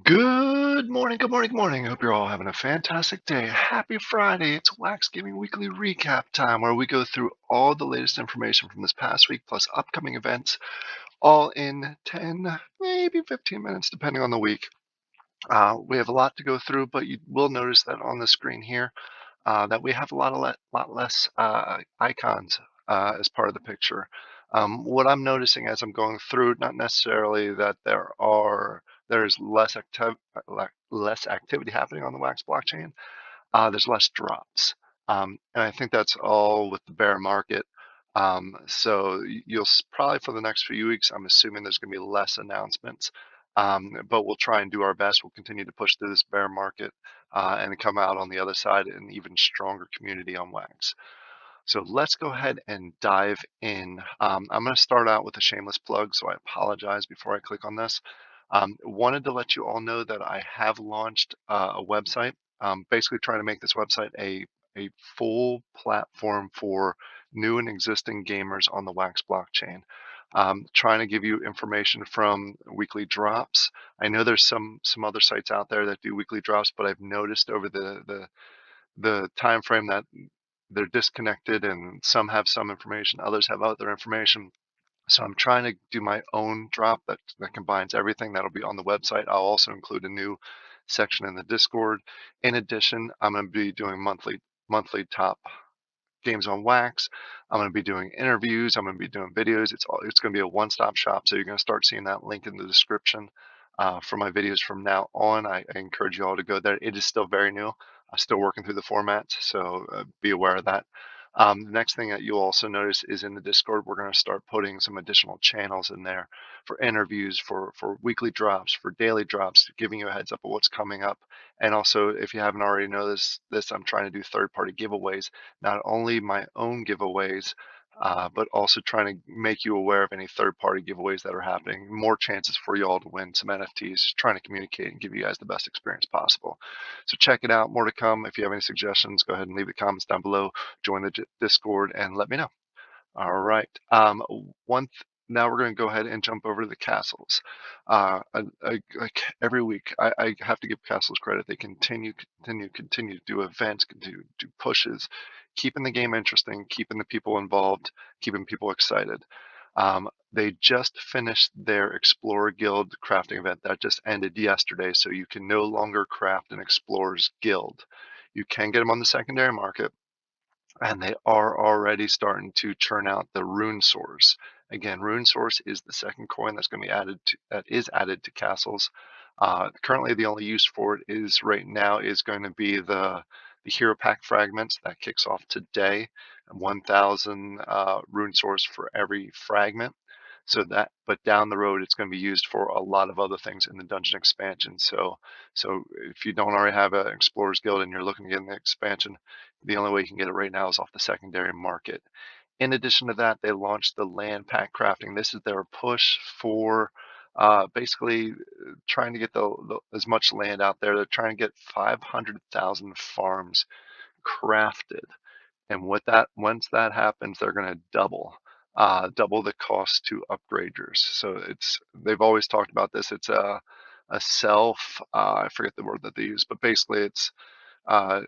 Good morning, good morning, good morning. I hope you're all having a fantastic day. Happy Friday. It's Wax Gaming Weekly Recap time where we go through all the latest information from this past week plus upcoming events, all in 10, maybe 15 minutes, depending on the week. We have a lot to go through, but you will notice that on the screen here that we have a lot less icons as part of the picture. What I'm noticing as I'm going through, not necessarily that there's less activity happening on the Wax blockchain. There's less drops, and I think that's all with the bear market. So you'll probably for the next few weeks, I'm assuming there's going to be less announcements, but we'll try and do our best. We'll continue to push through this bear market and come out on the other side an even stronger community on Wax. So let's go ahead and dive in. I'm going to start out with a shameless plug, so I apologize before I click on this. Wanted to let you all know that I have launched a website, basically trying to make this website a full platform for new and existing gamers on the Wax blockchain. Trying to give you information from weekly drops. I know there's some other sites out there that do weekly drops, but I've noticed over the time frame that they're disconnected and some have some information, others have other information. So I'm trying to do my own drop that combines everything that'll be on the website. I'll also include a new section in the Discord. In addition, I'm going to be doing monthly top games on Wax. I'm going to be doing interviews. I'm going to be doing videos. It's going to be a one-stop shop. So you're going to start seeing that link in the description for my videos from now on. I encourage you all to go there. It is still very new. I'm still working through the formats, so be aware of that. The next thing that you'll also notice is in the Discord, we're going to start putting some additional channels in there for interviews, for weekly drops, for daily drops, giving you a heads up of what's coming up. And also, if you haven't already noticed this, I'm trying to do third-party giveaways, not only my own giveaways, but also trying to make you aware of any third-party giveaways that are happening. More chances for you all to win some NFTs. Just trying to communicate and give you guys the best experience possible. So check it out. More to come. If you have any suggestions, go ahead and leave the comments down below. Join the Discord and let me know. All right. Now we're going to go ahead and jump over to the castles. Like every week, I have to give castles credit. They continue to do events, continue to do pushes, keeping the game interesting, keeping the people involved, keeping people excited. They just finished their Explorer Guild crafting event that just ended yesterday, so you can no longer craft an Explorer's Guild. You can get them on the secondary market, and they are already starting to churn out the rune source. Again, rune source is the second coin that's going to be added to castles. Currently, the only use for it is right now is going to be the hero pack fragments that kicks off today, 1,000 rune source for every fragment. But down the road, it's going to be used for a lot of other things in the dungeon expansion. So if you don't already have an Explorer's Guild and you're looking to get in the expansion, the only way you can get it right now is off the secondary market. In addition to that, they launched the land pack crafting. This is their push for basically trying to get as much land out there. They're trying to get 500,000 farms crafted. And once that happens, they're going to double the cost to upgraders. So they've always talked about this. It's a self, I forget the word that they use, but basically it's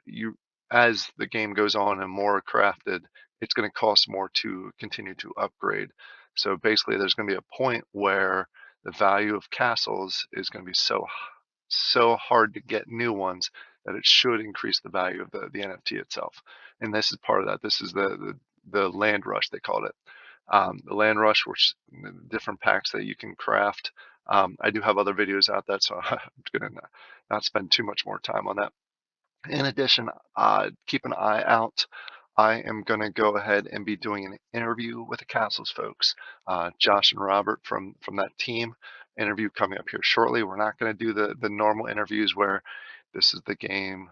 you as the game goes on and more crafted, it's going to cost more to continue to upgrade. So basically, there's going to be a point where the value of castles is going to be so hard to get new ones that it should increase the value of the NFT itself. And this is part of that. This is the land rush, they called it. The land rush, which different packs that you can craft. I do have other videos out that, so I'm going to not spend too much more time on that. In addition, keep an eye out. I am going to go ahead and be doing an interview with the Castles folks, Josh and Robert from that team. Interview coming up here shortly. We're not going to do the normal interviews where this is the game,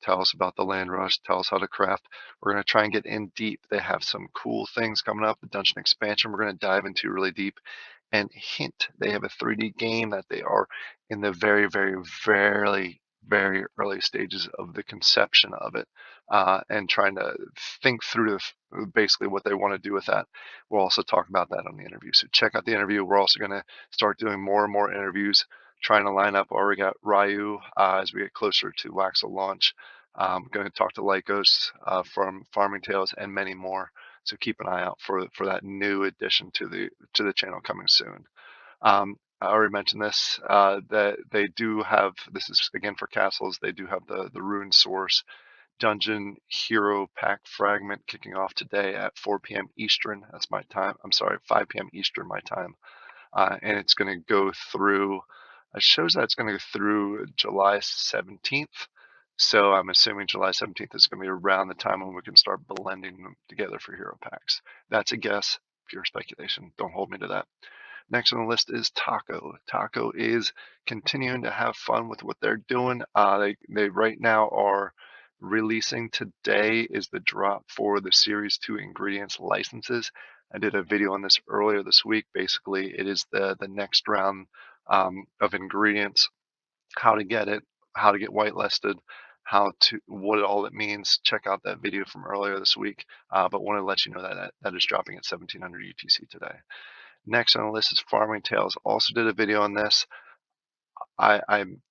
tell us about the land rush, tell us how to craft. We're going to try and get in deep. They have some cool things coming up, the dungeon expansion we're going to dive into really deep. And hint, they have a 3D game that they are in the very early stages of the conception of it, and trying to think through basically what they want to do with that. We'll also talk about that on the interview. So check out the interview. We're also going to start doing more and more interviews trying to line up where we got Ryu as we get closer to Waxel launch. Going to talk to Lycos from Farming Tales and many more. So keep an eye out for that new addition to the channel coming soon. I already mentioned this, that they do have, this is again for castles, they do have the rune source dungeon hero pack fragment kicking off today at 4 p.m. Eastern. That's my time. I'm sorry, 5 p.m. Eastern my time. And it's going to go through, it shows that it's going to go through July 17th. So I'm assuming July 17th is going to be around the time when we can start blending them together for hero packs. That's a guess, pure speculation. Don't hold me to that. Next on the list is Taco. Taco is continuing to have fun with what they're doing. They right now are releasing, today is the drop for the Series 2 ingredients licenses. I did a video on this earlier this week. Basically, it is the next round of ingredients, how to get it, how to get whitelisted, what all it means. Check out that video from earlier this week. But wanted to let you know that is dropping at 1700 UTC today. Next on the list is Farming Tales. Also did a video on this. I'm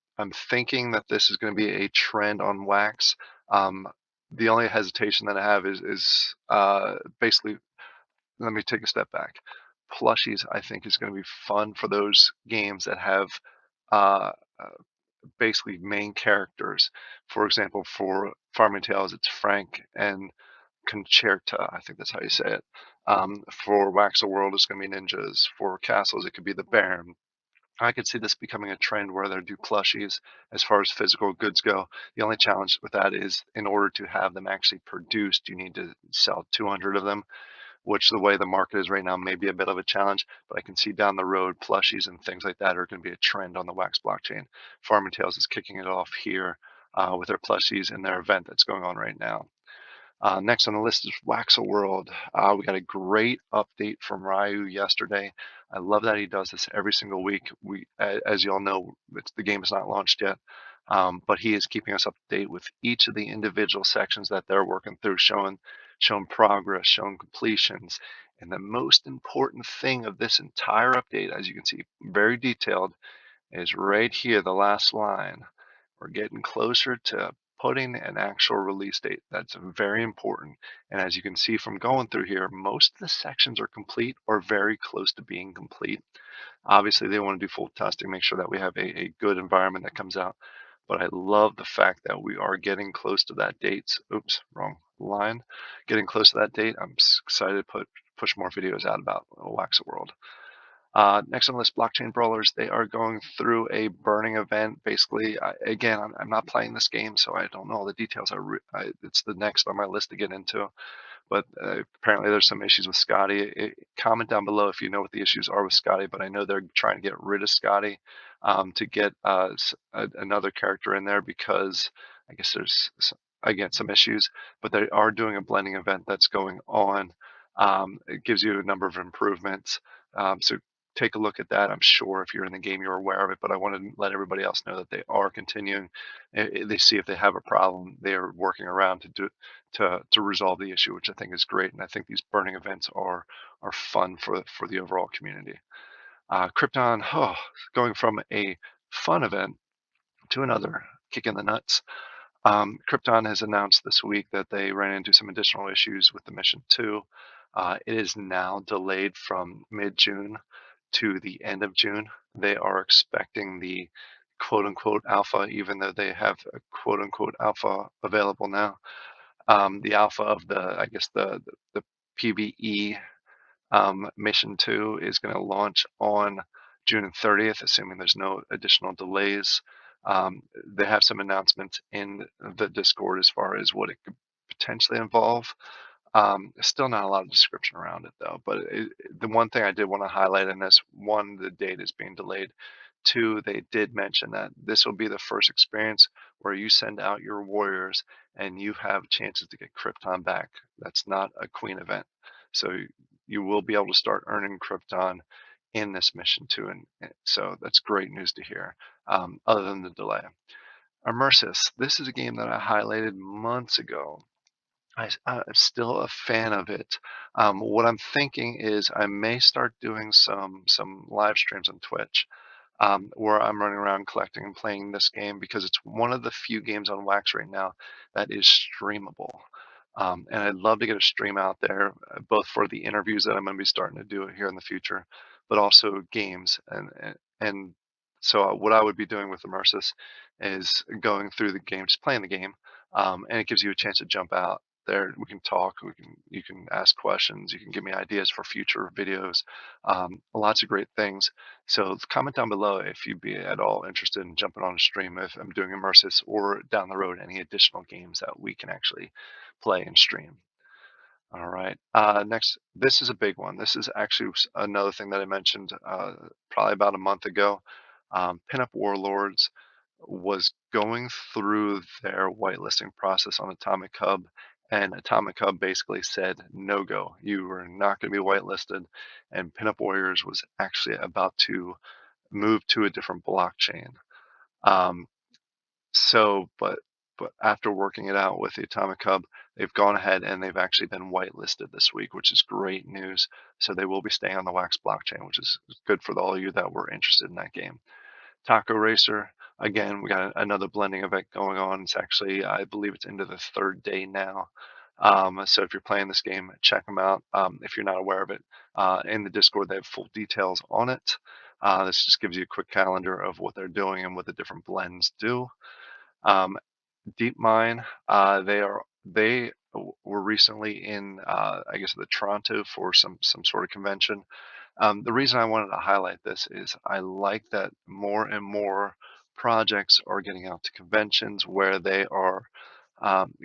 thinking that this is going to be a trend on Wax. The only hesitation that I have is basically, let me take a step back. Plushies, I think, is going to be fun for those games that have uh, basically main characters. For example, for Farming Tales, it's Frank and Concerta. I think that's how you say it. For Waxel World, it's going to be ninjas. For castles, it could be the Baron. I could see this becoming a trend where they do plushies as far as physical goods go. The only challenge with that is in order to have them actually produced, you need to sell 200 of them, which the way the market is right now may be a bit of a challenge, but I can see down the road plushies and things like that are going to be a trend on the Wax blockchain. Farming Tales is kicking it off here with their plushies and their event that's going on right now. Next on the list is Waxel World. We got a great update from Ryu yesterday. I love that he does this every single week. As you all know, the game is not launched yet, but he is keeping us up to date with each of the individual sections that they're working through, showing progress, showing completions. And the most important thing of this entire update, as you can see, very detailed, is right here, the last line. We're getting closer to putting an actual release date. That's very important. And as you can see from going through here, most of the sections are complete or very close to being complete. Obviously, they want to do full testing, make sure that we have a good environment that comes out. But I love the fact that we are getting close to that date. Oops, wrong line. Getting close to that date. I'm excited to push more videos out about Waxel World. Next on the list, Blockchain Brawlers. They are going through a burning event. Basically, again, I'm not playing this game, so I don't know all the details. It's the next on my list to get into. But apparently there's some issues with Scotty. Comment down below if you know what the issues are with Scotty, but I know they're trying to get rid of Scotty to get another character in there because I guess there's, again, some issues, but they are doing a blending event that's going on. It gives you a number of improvements. So take a look at that. I'm sure if you're in the game, you're aware of it, but I want to let everybody else know that they are continuing. They see if they have a problem, they are working around to resolve the issue, which I think is great. And I think these burning events are fun for the overall community. Krypton, going from a fun event to another kick in the nuts. Krypton has announced this week that they ran into some additional issues with the mission 2. It is now delayed from mid-June to the end of June. They are expecting the quote-unquote alpha, even though they have a quote-unquote alpha available now. The alpha of I guess the PvE mission 2 is going to launch on June 30th, assuming there's no additional delays. They have some announcements in the Discord as far as what it could potentially involve. Still not a lot of description around it though, but the one thing I did want to highlight in this, one, the date is being delayed. Two, they did mention that this will be the first experience where you send out your warriors and you have chances to get Krypton back. That's not a queen event. So you will be able to start earning Krypton in this mission too. And so that's great news to hear, other than the delay. Immersys, this is a game that I highlighted months ago. I'm still a fan of it. What I'm thinking is I may start doing some live streams on Twitch. where I'm running around collecting and playing this game because it's one of the few games on Wax right now that is streamable. And I'd love to get a stream out there, both for the interviews that I'm going to be starting to do here in the future, but also games. And so what I would be doing with Immersys is going through the game, just playing the game, and it gives you a chance to jump out there. We can talk. You can ask questions. You can give me ideas for future videos. Lots of great things. So comment down below if you'd be at all interested in jumping on a stream if I'm doing Immersys or down the road any additional games that we can actually play and stream. All right. Next, this is a big one. This is actually another thing that I mentioned probably about a month ago. Pinup Warlords was going through their whitelisting process on Atomic Hub, and Atomic Hub basically said, no go. You are not going to be whitelisted. And Pinup Warriors was actually about to move to a different blockchain. Um, but after working it out with the Atomic Hub, they've gone ahead and they've actually been whitelisted this week, which is great news. So they will be staying on the Wax blockchain, which is good for all of you that were interested in that game. Taco Racer, again, we got another blending event going on. It's actually, I believe it's into the third day now. So if you're playing this game, check them out. If you're not aware of it, in the Discord, they have full details on it. This just gives you a quick calendar of what they're doing and what the different blends do. Um, DeepMine, they were recently in, I guess, the Toronto for some sort of convention. The reason I wanted to highlight this is I like that more and more projects are getting out to conventions where they are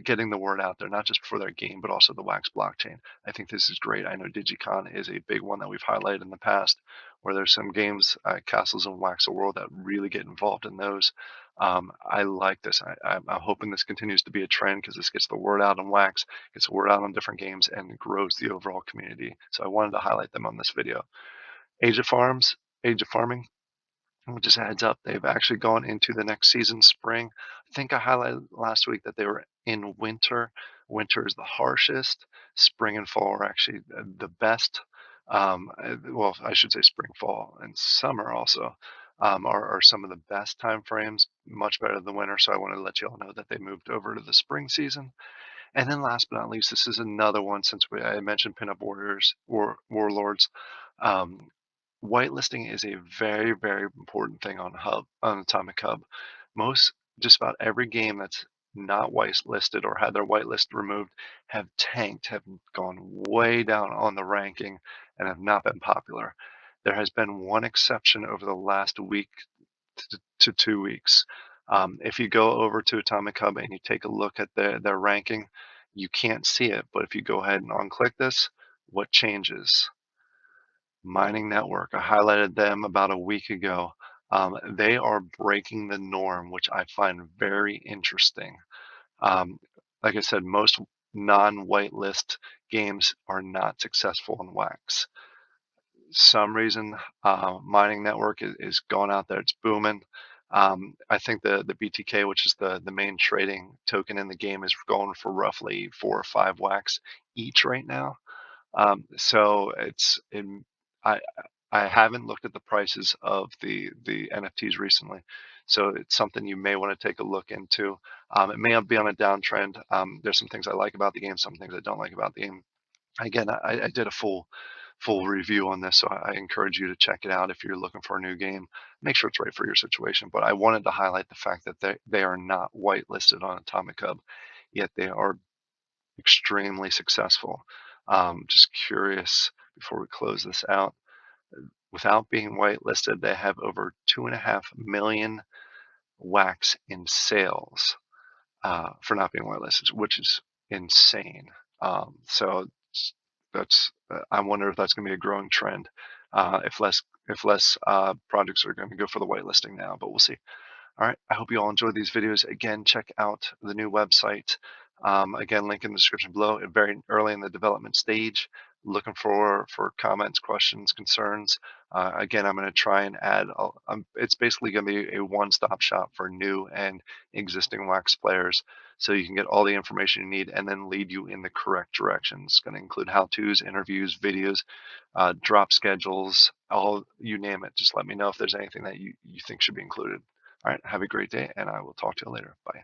getting the word out there, not just for their game, but also the Wax blockchain. I think this is great. I know DigiCon is a big one that we've highlighted in the past, where there's some games, Castles and Waxel World, that really get involved in those. I like this. I'm hoping this continues to be a trend because this gets the word out on Wax, gets the word out on different games, and grows the overall community. So I wanted to highlight them on this video. Age of Farms, Age of Farming, just a heads up, they've actually gone into the next season, spring. I think I highlighted last week that they were in winter. Winter is the harshest. Spring and fall are actually the best. Well, I should say spring, fall, and summer also are some of the best time frames, much better than winter. So I wanted to let you all know that they moved over to the spring season. And then last but not least, this is another one since I mentioned Pinup Warriors or Warlords. Um, Whitelisting is a very, very important thing on Atomic Hub. Just about every game that's not whitelisted or had their whitelist removed have tanked, have gone way down on the ranking, and have not been popular. There has been one exception over the last week to 2 weeks. If you go over to Atomic Hub and you take a look at their ranking, you can't see it, but if you go ahead and unclick this, what changes? Mining Network. I highlighted them about a week ago. They are breaking the norm, which I find very interesting. Um, like I said, most non-whitelist games are not successful in Wax. Some reason, Mining Network is going out there. It's booming. I think the BTK, which is the main trading token in the game, is going for roughly 4 or 5 Wax each right now. So I I haven't looked at the prices of the NFTs recently, so it's something you may want to take a look into. It may be on a downtrend. There's some things I like about the game, some things I don't like about the game. Again, I did a full review on this, so I encourage you to check it out if you're looking for a new game. Make sure it's right for your situation. But I wanted to highlight the fact that they are not whitelisted on Atomic Hub, yet they are extremely successful. Just curious before we close this out. Without being whitelisted, they have over 2.5 million wax in sales for not being whitelisted, which is insane. So that's I wonder if that's going to be a growing trend. If less projects are going to go for the whitelisting now, but we'll see. All right, I hope you all enjoyed these videos. Again, check out the new website. Again, link in the description below. Very early in the development stage. looking for comments, questions, concerns. Again, I'm going to try and add. It's basically going to be a one-stop shop for new and existing Wax players, so you can get all the information you need and then lead you in the correct direction. It's going to include how-tos, interviews, videos, drop schedules, all you name it. Just let me know if there's anything that you think should be included. All right, have a great day, and I will talk to you later. Bye.